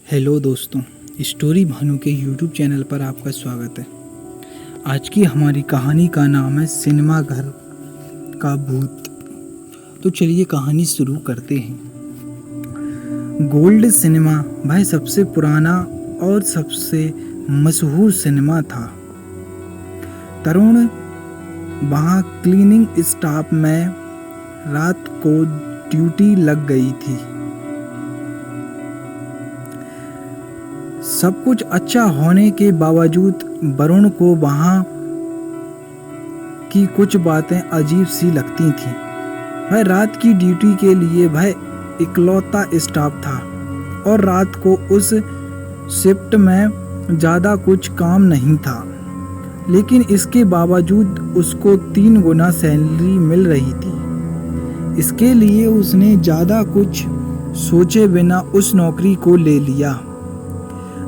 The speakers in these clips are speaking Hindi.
हेलो दोस्तों, स्टोरी भानु के यूट्यूब चैनल पर आपका स्वागत है। आज की हमारी कहानी का नाम है सिनेमा घर का भूत। तो चलिए कहानी शुरू करते हैं। गोल्ड सिनेमा भाई सबसे पुराना और सबसे मशहूर सिनेमा था। तरुण वहाँ क्लीनिंग स्टाफ में रात को ड्यूटी लग गई थी। सब कुछ अच्छा होने के बावजूद वरुण को वहाँ की कुछ बातें अजीब सी लगती थीं। वह रात की ड्यूटी के लिए वह इकलौता स्टाफ था और रात को उस शिफ्ट में ज़्यादा कुछ काम नहीं था, लेकिन इसके बावजूद उसको 3 गुना सैलरी मिल रही थी। इसके लिए उसने ज़्यादा कुछ सोचे बिना उस नौकरी को ले लिया।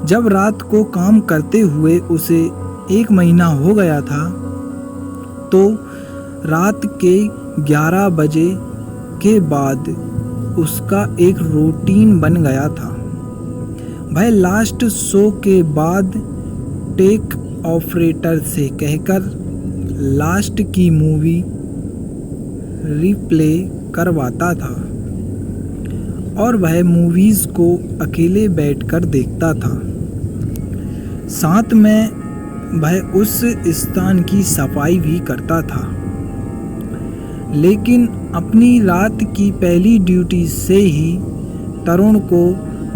जब रात को काम करते हुए उसे 1 महीना हो गया था तो रात के 11 बजे के बाद उसका एक रूटीन बन गया था। वह लास्ट शो के बाद टेक ऑपरेटर से कहकर लास्ट की मूवी रिप्ले करवाता था और वह मूवीज़ को अकेले बैठकर देखता था। साथ में वह उस स्थान की सफाई भी करता था। लेकिन अपनी रात की पहली ड्यूटी से ही तरुण को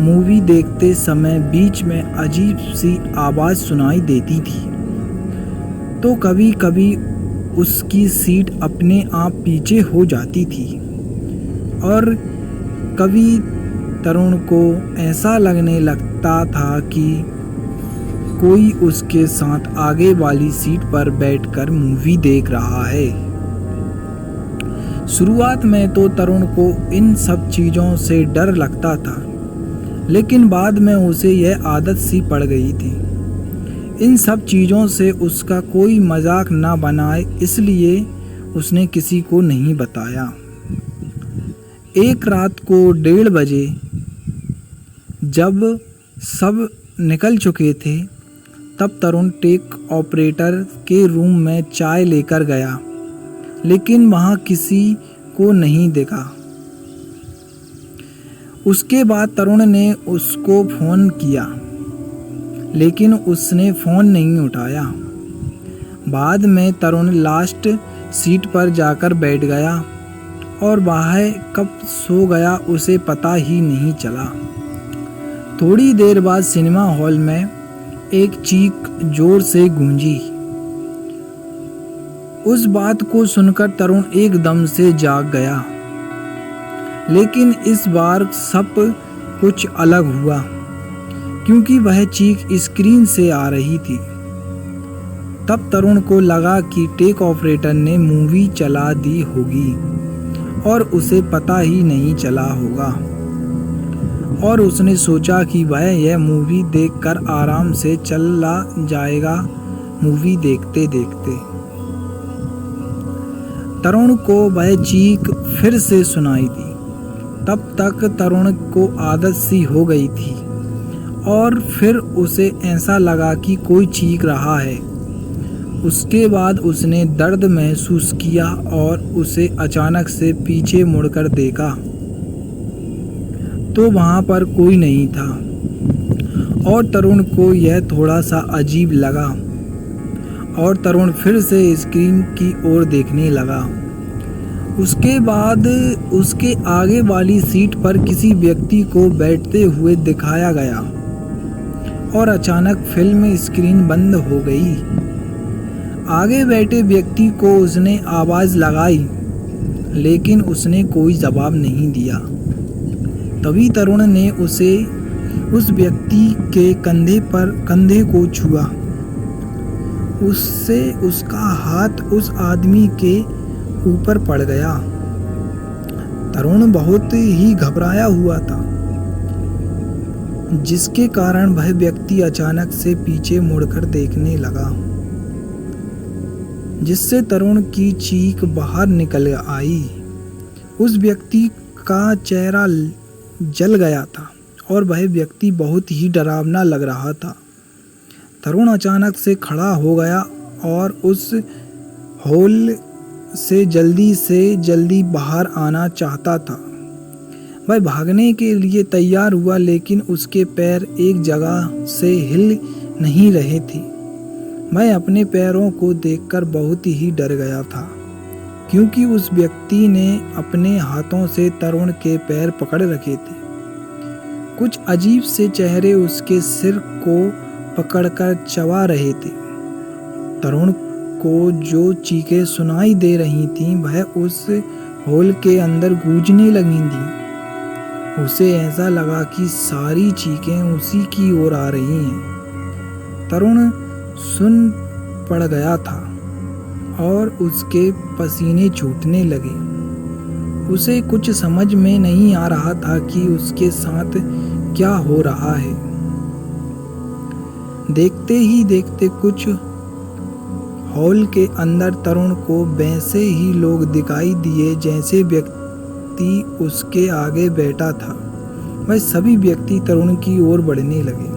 मूवी देखते समय बीच में अजीब सी आवाज़ सुनाई देती थी। तो कभी कभी उसकी सीट अपने आप पीछे हो जाती थी और कभी तरुण को ऐसा लगने लगता था कि कोई उसके साथ आगे वाली सीट पर बैठकर मूवी देख रहा है। शुरुआत में तो तरुण को इन सब चीज़ों से डर लगता था, लेकिन बाद में उसे यह आदत सी पड़ गई थी। इन सब चीज़ों से उसका कोई मजाक ना बनाए, इसलिए उसने किसी को नहीं बताया। एक रात को 1:30 बजे जब सब निकल चुके थे, तब तरुण टेक ऑपरेटर के रूम में चाय लेकर गया, लेकिन वहाँ किसी को नहीं देखा। उसके बाद तरुण ने उसको फ़ोन किया, लेकिन उसने फ़ोन नहीं उठाया। बाद में तरुण लास्ट सीट पर जाकर बैठ गया और वह कब सो गया उसे पता ही नहीं चला। थोड़ी देर बाद सिनेमा हॉल में एक चीख जोर से गूंजी। उस बात को सुनकर तरुण एकदम से जाग गया, लेकिन इस बार सब कुछ अलग हुआ, क्योंकि वह चीख स्क्रीन से आ रही थी। तब तरुण को लगा कि टेक ऑपरेटर ने मूवी चला दी होगी और उसे पता ही नहीं चला होगा, और उसने सोचा कि वह यह मूवी देखकर आराम से चला जाएगा। मूवी देखते देखते तरुण को वह चीख फिर से सुनाई दी। तब तक तरुण को आदत सी हो गई थी और फिर उसे ऐसा लगा कि कोई चीख रहा है। उसके बाद उसने दर्द महसूस किया और उसे अचानक से पीछे मुड़कर देखा तो वहाँ पर कोई नहीं था और तरुण को यह थोड़ा सा अजीब लगा और तरुण फिर से स्क्रीन की ओर देखने लगा। उसके बाद उसके आगे वाली सीट पर किसी व्यक्ति को बैठते हुए दिखाया गया और अचानक फिल्म स्क्रीन बंद हो गई। आगे बैठे व्यक्ति को उसने आवाज़ लगाई, लेकिन उसने कोई जवाब नहीं दिया। तभी तरुण ने उस व्यक्ति के कंधे को छुआ। उससे उसका हाथ उस आदमी के ऊपर पड़ गया। तरुण बहुत ही घबराया हुआ था, जिसके कारण वह व्यक्ति अचानक से पीछे मुड़कर देखने लगा, जिससे तरुण की चीख बाहर निकल आई। उस व्यक्ति का चेहरा जल गया था और वह व्यक्ति बहुत ही डरावना लग रहा था। तरुण अचानक से खड़ा हो गया और उस हॉल से जल्दी बाहर आना चाहता था। वह भागने के लिए तैयार हुआ, लेकिन उसके पैर एक जगह से हिल नहीं रहे थे। वह अपने पैरों को देखकर बहुत ही डर गया था, क्योंकि उस व्यक्ति ने अपने हाथों से तरुण के पैर पकड़ रखे थे। कुछ अजीब से चेहरे उसके सिर को पकड़कर चबा रहे थे। तरुण को जो चीखें सुनाई दे रही थीं, वह उस हॉल के अंदर गूंजने लगी थीं। उसे ऐसा लगा कि सारी चीखें उसी की ओर आ रही हैं। तरुण सुन पड़ गया था और उसके पसीने छूटने लगे। उसे कुछ समझ में नहीं आ रहा था कि उसके साथ क्या हो रहा है। देखते ही देखते कुछ हॉल के अंदर तरुण को वैसे ही लोग दिखाई दिए जैसे व्यक्ति उसके आगे बैठा था। वह सभी व्यक्ति तरुण की ओर बढ़ने लगे।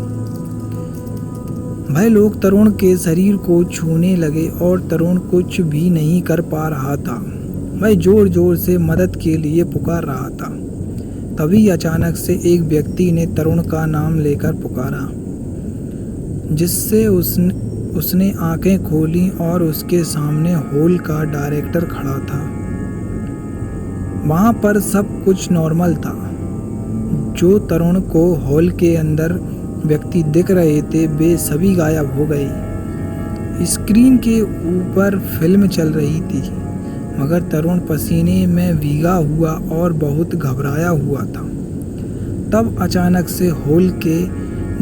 वह लोग तरुण के शरीर को छूने लगे और तरुण कुछ भी नहीं कर पा रहा था। वह जोर जोर से मदद के लिए पुकार रहा था। तभी अचानक से एक व्यक्ति ने तरुण का नाम लेकर पुकारा, जिससे उसने आंखें खोली और उसके सामने हॉल का डायरेक्टर खड़ा था। वहाँ पर सब कुछ नॉर्मल था। जो तरुण को हॉल के अंदर व्यक्ति दिख रहे थे, वे सभी गायब हो गए। स्क्रीन के ऊपर फिल्म चल रही थी, मगर तरुण पसीने में भीगा हुआ और बहुत घबराया हुआ था। तब अचानक से हॉल के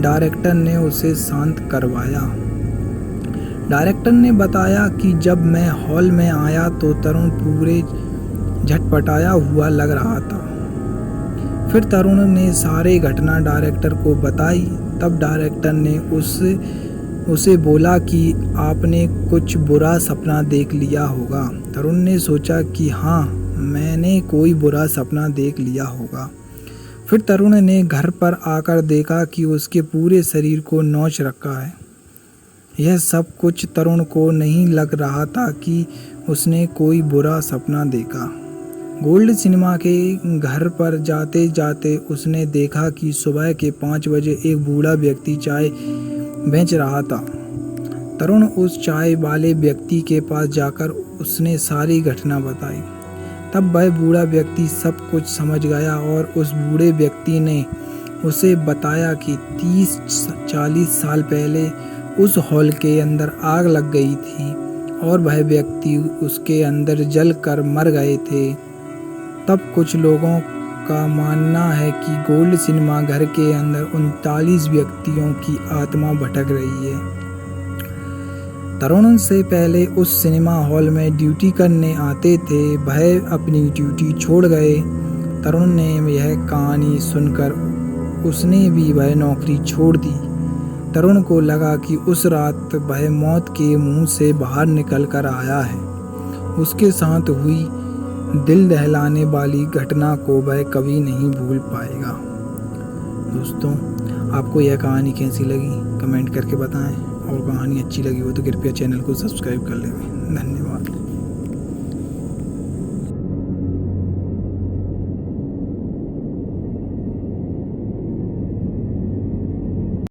डायरेक्टर ने उसे शांत करवाया। डायरेक्टर ने बताया कि जब मैं हॉल में आया तो तरुण पूरे झटपटाया हुआ लग रहा था। फिर तरुण ने सारी घटना डायरेक्टर को बताई। तब डायरेक्टर ने उसे बोला कि आपने कुछ बुरा सपना देख लिया होगा। तरुण ने सोचा कि हाँ, मैंने कोई बुरा सपना देख लिया होगा। फिर तरुण ने घर पर आकर देखा कि उसके पूरे शरीर को नोच रखा है। यह सब कुछ तरुण को नहीं लग रहा था कि उसने कोई बुरा सपना देखा। गोल्ड सिनेमा के घर पर जाते जाते उसने देखा कि सुबह के 5 बजे एक बूढ़ा व्यक्ति चाय बेच रहा था। तरुण उस चाय वाले व्यक्ति के पास जाकर उसने सारी घटना बताई। तब वह बूढ़ा व्यक्ति सब कुछ समझ गया और उस बूढ़े व्यक्ति ने उसे बताया कि 30-40 साल पहले उस हॉल के अंदर आग लग गई थी और वह व्यक्ति उसके अंदर जल कर मर गए थे। तब कुछ लोगों का मानना है कि गोल्ड सिनेमा घर के अंदर 39 व्यक्तियों की आत्मा भटक रही है। तरुण से पहले उस सिनेमा हॉल में ड्यूटी करने आते थे, वह अपनी ड्यूटी छोड़ गए। तरुण ने यह कहानी सुनकर उसने भी वह नौकरी छोड़ दी। तरुण को लगा कि उस रात वह मौत के मुंह से बाहर निकल कर आया है। उसके साथ हुई दिल दहलाने वाली घटना को वह कभी नहीं भूल पाएगा। दोस्तों, आपको यह कहानी कैसी लगी कमेंट करके बताएं, और कहानी अच्छी लगी हो तो कृपया चैनल को सब्सक्राइब कर लें। धन्यवाद।